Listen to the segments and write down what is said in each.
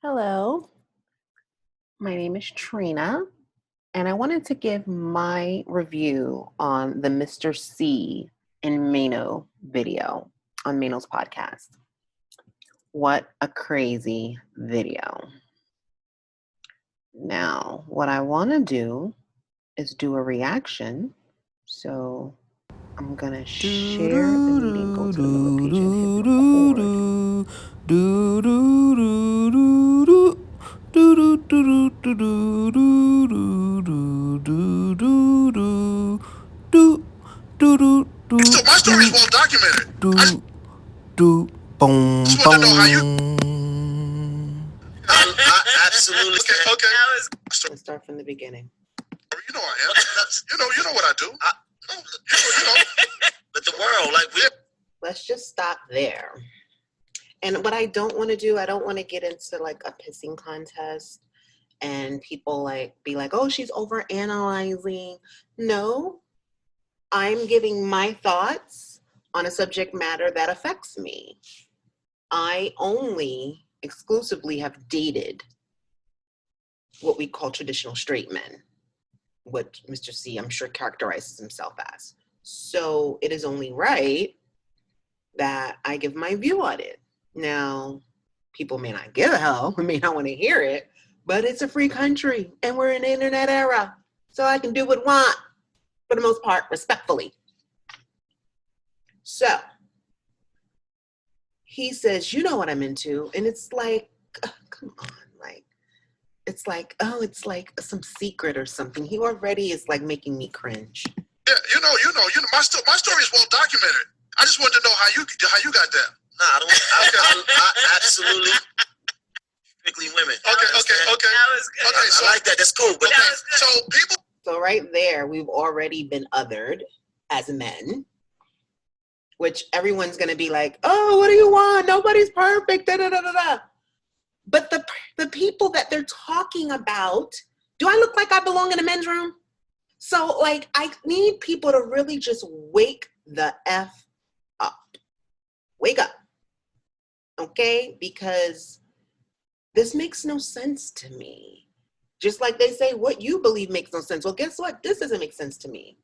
Hello, my name is Trina, and I wanted to give my review on the Mister Cee and Maino video on Maino's podcast. What a crazy video. Now, what I want to do is do a reaction. So I'm going to share the meeting, go to the middle page and hit So my story is well documented. I just want to know how you. Absolutely. Okay. Let's start from the beginning. You know I am. You know what I do. You know. But the world, Let's just stop there. And what I don't want to do, I don't want to get into like a pissing contest and people be like, oh, she's over analyzing. No, I'm giving my thoughts on a subject matter that affects me. I only exclusively have dated what we call traditional straight men, what Mister Cee, I'm sure, characterizes himself as. So it is only right that I give my view on it. Now, people may not give a hell, may not want to hear it, but it's a free country and we're in the internet era. So I can do what I want, for the most part, respectfully. So he says, you know what I'm into. And it's like, come on, it's like, oh, it's like some secret or something. He already is like making me cringe. Yeah, you know. My story is well documented. I just wanted to know how you got that. Nah, I absolutely. Strictly women. Okay. That was good. Okay, so I like that. That's cool. But so people. So right there, we've already been othered as men, which everyone's going to be like, oh, what do you want? Nobody's perfect. Da, da, da, da, da. But the people that they're talking about, do I look like I belong in a men's room? So I need people to really just wake the F up. Wake up. Okay? Because this makes no sense to me. Just like they say, what you believe makes no sense. Well, guess what? This doesn't make sense to me.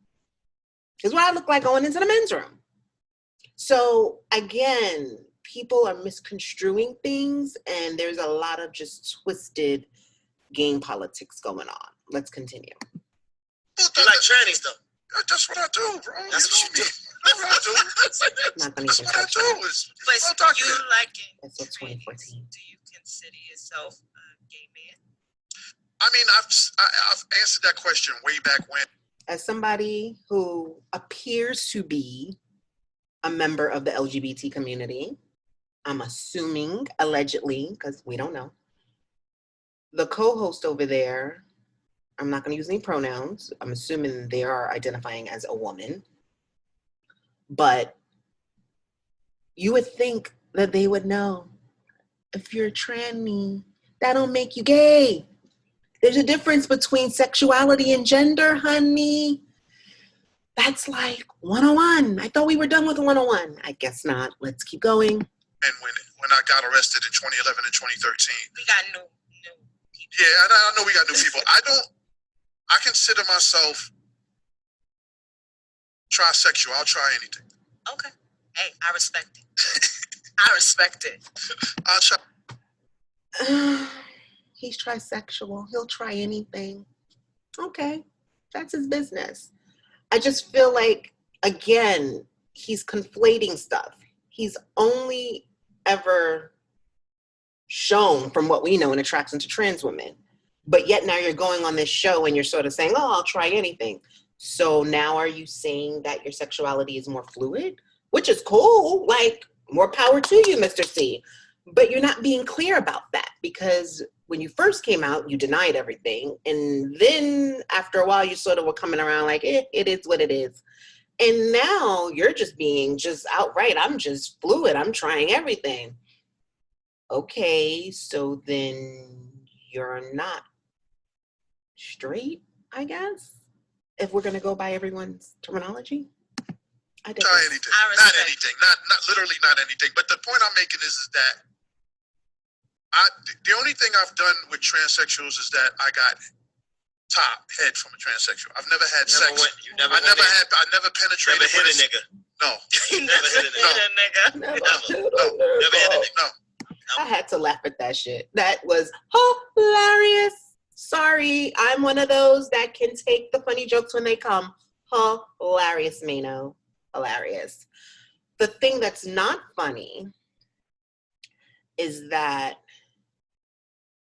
Because what I look like going into the men's room. So again, people are misconstruing things and there's a lot of just twisted game politics going on. Let's continue. You like trannies though. That's what I do, bro. That's what you do. That's what I do. Not gonna That's even what I touch do. that. Is But well you documented. like it. That's what 2014. Do you consider yourself a gay man? I mean, I've answered that question way back when. As somebody who appears to be a member of the LGBT community, I'm assuming, allegedly, because we don't know, the co-host over there, I'm not going to use any pronouns. I'm assuming they are identifying as a woman. But you would think that they would know. If you're a tranny, that don't make you gay. There's a difference between sexuality and gender, honey. That's like 101. I thought we were done with 101. I guess not. Let's keep going. And when I got arrested in 2011 and 2013. We got new people. Yeah, I know we got new people. I consider myself trisexual. I'll try anything. Okay. Hey, I respect it. I respect it. I'll try. He's trisexual. He'll try anything. Okay, that's his business. I just feel like, again, he's conflating stuff. He's only ever shown, from what we know, an attraction to trans women. But yet now you're going on this show and you're sort of saying, oh, I'll try anything. So now are you saying that your sexuality is more fluid? Which is cool. Like, more power to you, Mister Cee. But you're not being clear about that because when you first came out, you denied everything. And then after a while, you sort of were coming around like, it is what it is. And now you're just being just outright, I'm just fluid. I'm trying everything. Okay, so then you're not straight, I guess, if we're going to go by everyone's terminology. I Try anything. Not anything. Not literally not anything. But the point I'm making is that The only thing I've done with transsexuals is that I got top head from a transsexual. I've never had sex. I never penetrated. Never hit a nigga. No. You never hit a nigga. Never hit a nigga. No. I had to laugh at that shit. That was hilarious. Sorry, I'm one of those that can take the funny jokes when they come. Hilarious, Maino. Hilarious. The thing that's not funny is that,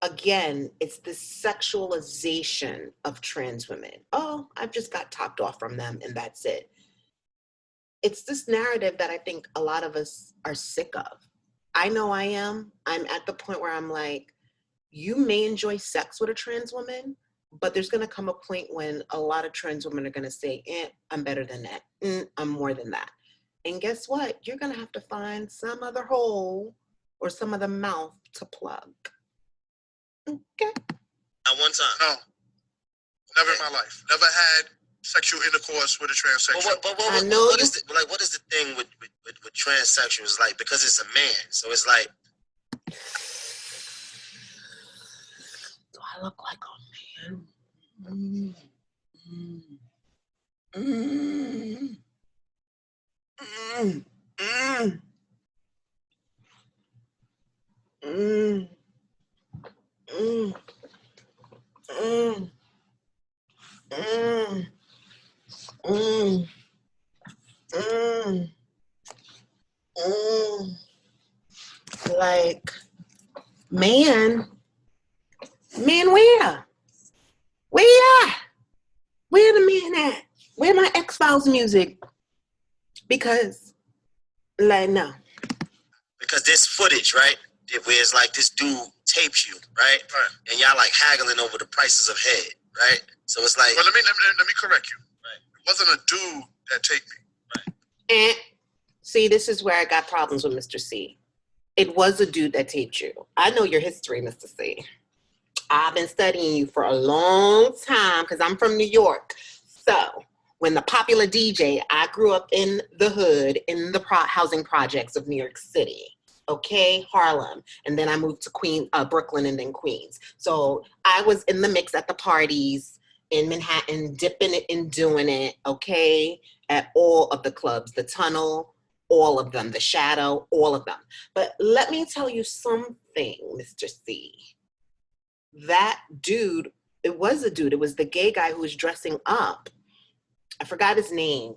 again, it's the sexualization of trans women. Oh, I've just got topped off from them and that's it. It's this narrative that I think a lot of us are sick of. I know I am. I'm at the point where I'm like, you may enjoy sex with a trans woman, but there's going to come a point when a lot of trans women are going to say, I'm better than that. I'm more than that. And guess what? You're going to have to find some other hole or some other mouth to plug. Okay. At one time. No. Never in my life. Never had sexual intercourse with a transsexual. What is the thing with transsexuals? Like, because it's a man, so it's like. Do I look like a man? Like, man, where? Where the man at? Where my X-Files music? Because, like, no. Because there's footage, right? Where it's like this dude tapes you, right? And y'all like haggling over the prices of head, right? So it's like. But let me correct you. Right. It wasn't a dude that taped me. Right. And see, this is where I got problems with Mister Cee. It was a dude that taped you. I know your history, Mister Cee. I've been studying you for a long time because I'm from New York. So when the popular DJ, I grew up in the hood, in the housing projects of New York City. Okay, Harlem. And then I moved to Brooklyn and then Queens. So I was in the mix at the parties in Manhattan, dipping it and doing it, okay, at all of the clubs, the Tunnel, all of them, the Shadow, all of them. But let me tell you something, Mister Cee. That dude, it was the gay guy who was dressing up. I forgot his name.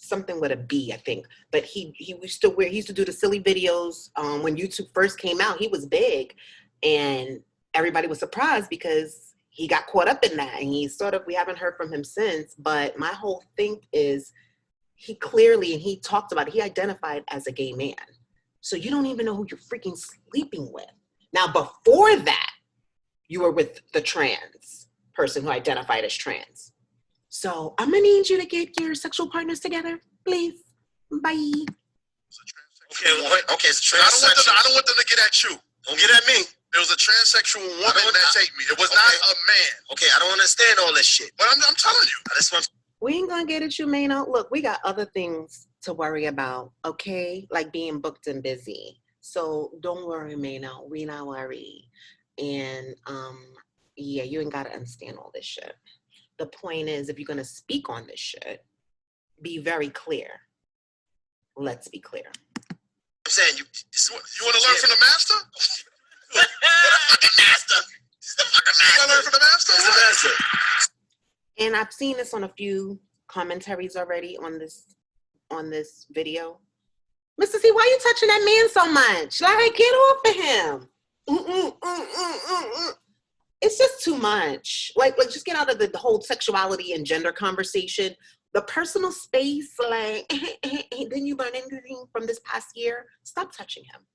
Something with a B, I think. But he used to do the silly videos when YouTube first came out. He was big, and everybody was surprised because he got caught up in that. And we haven't heard from him since. But my whole thing is, he clearly, and he talked about it, he identified as a gay man. So you don't even know who you're freaking sleeping with. Now, before that, you were with the trans person who identified as trans. So I'm gonna need you to get your sexual partners together, please. Bye. Okay, it's a transsexual. I don't want them to get at you. Don't get at me. It was a transsexual woman that taped me. It was not a man. Okay, I don't understand all this shit. But I'm telling you. We ain't gonna get at you, Maino. Look, we got other things to worry about, okay? Like being booked and busy. So don't worry, Maino. We not worried. And yeah, you ain't gotta understand all this shit. The point is, if you're gonna speak on this shit, be very clear. Let's be clear. I'm saying you want to learn from the master? The fucking master. This is the fucking master. You want to learn from the master? This is the master. And I've seen this on a few commentaries already on this video. Mister Cee, why are you touching that man so much? Like, get off of him. It's just too much. Like just get out of the whole sexuality and gender conversation. The personal space, like, didn't you learn anything from this past year? Stop touching him.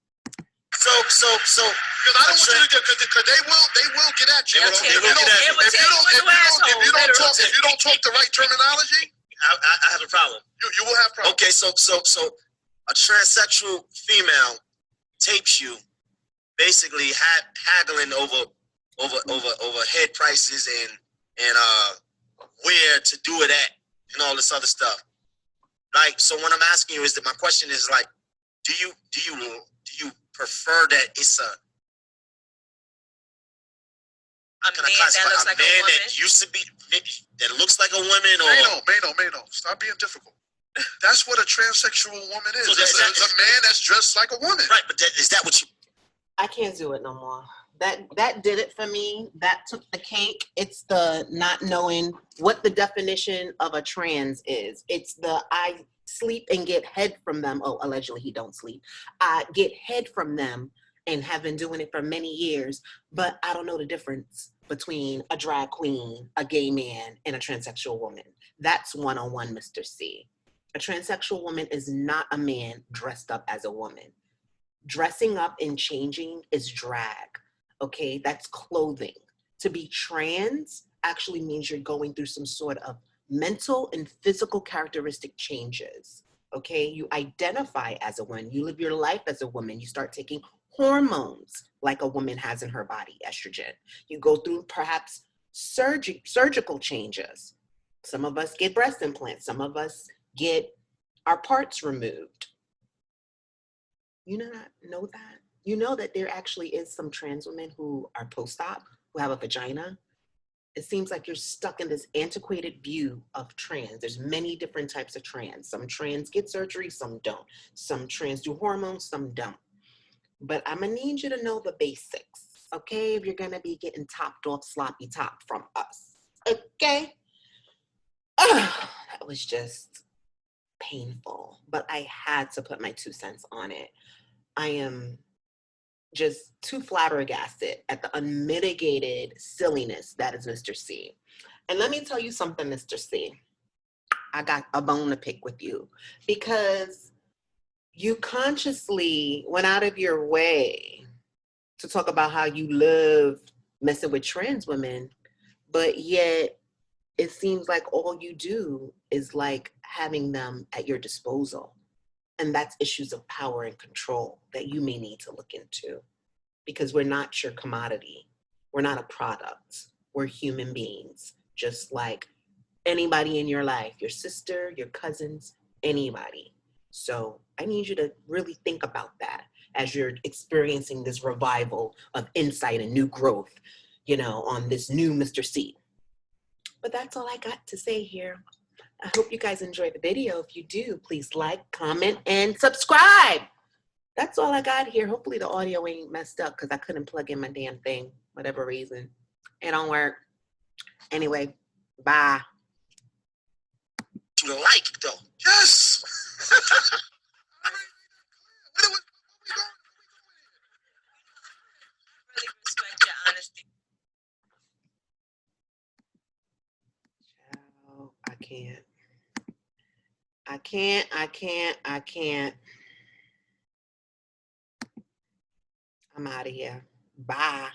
So, because I don't want you to get, because they will get at you. They will get at you. If you don't talk the right terminology, I have a problem. You will have problems. Okay, so a transsexual female tapes you, basically haggling over head prices and where to do it at and all this other stuff. Like, so what I'm asking you is that my question is like, do you prefer that it's Can I classify that looks a like a man woman? that used to be, that looks like a woman, or Maino, stop being difficult. That's what a transsexual woman is. So It's a man that's dressed like a woman. right? But is that what you? I can't do it no more. That did it for me. That took the cake. It's the not knowing what the definition of a trans is. It's the I sleep and get head from them. Oh, allegedly he don't sleep. I get head from them and have been doing it for many years, but I don't know the difference between a drag queen, a gay man, and a transsexual woman. That's one-on-one, Mr. C. A transsexual woman is not a man dressed up as a woman. Dressing up and changing is drag, okay? That's clothing. To be trans actually means you're going through some sort of mental and physical characteristic changes, okay? You identify as a woman, you live your life as a woman, you start taking hormones like a woman has in her body, estrogen. You go through perhaps surgical changes. Some of us get breast implants, some of us get our parts removed. You know that? You know that there actually is some trans women who are post-op, who have a vagina. It seems like you're stuck in this antiquated view of trans. There's many different types of trans. Some trans get surgery, some don't. Some trans do hormones, some don't. But I'm gonna need you to know the basics, okay? If you're gonna be getting topped off sloppy top from us, okay? That was just painful, but I had to put my 2 cents on it. I am just too flabbergasted at the unmitigated silliness that is Mr. C. And let me tell you something, Mr. C. I got a bone to pick with you because you consciously went out of your way to talk about how you love messing with trans women, but yet it seems like all you do is like having them at your disposal. And that's issues of power and control that you may need to look into, because we're not your commodity. We're not a product. We're human beings, just like anybody in your life, your sister, your cousins, anybody. So I need you to really think about that as you're experiencing this revival of insight and new growth, on this new Mr. C. But that's all I got to say here. I hope you guys enjoyed the video. If you do, please like, comment, and subscribe. That's all I got here. Hopefully the audio ain't messed up because I couldn't plug in my damn thing, whatever reason. It don't work. Anyway, bye. You like though? Yes. Really respect your honesty. Child, I can't. I'm out of here. Bye.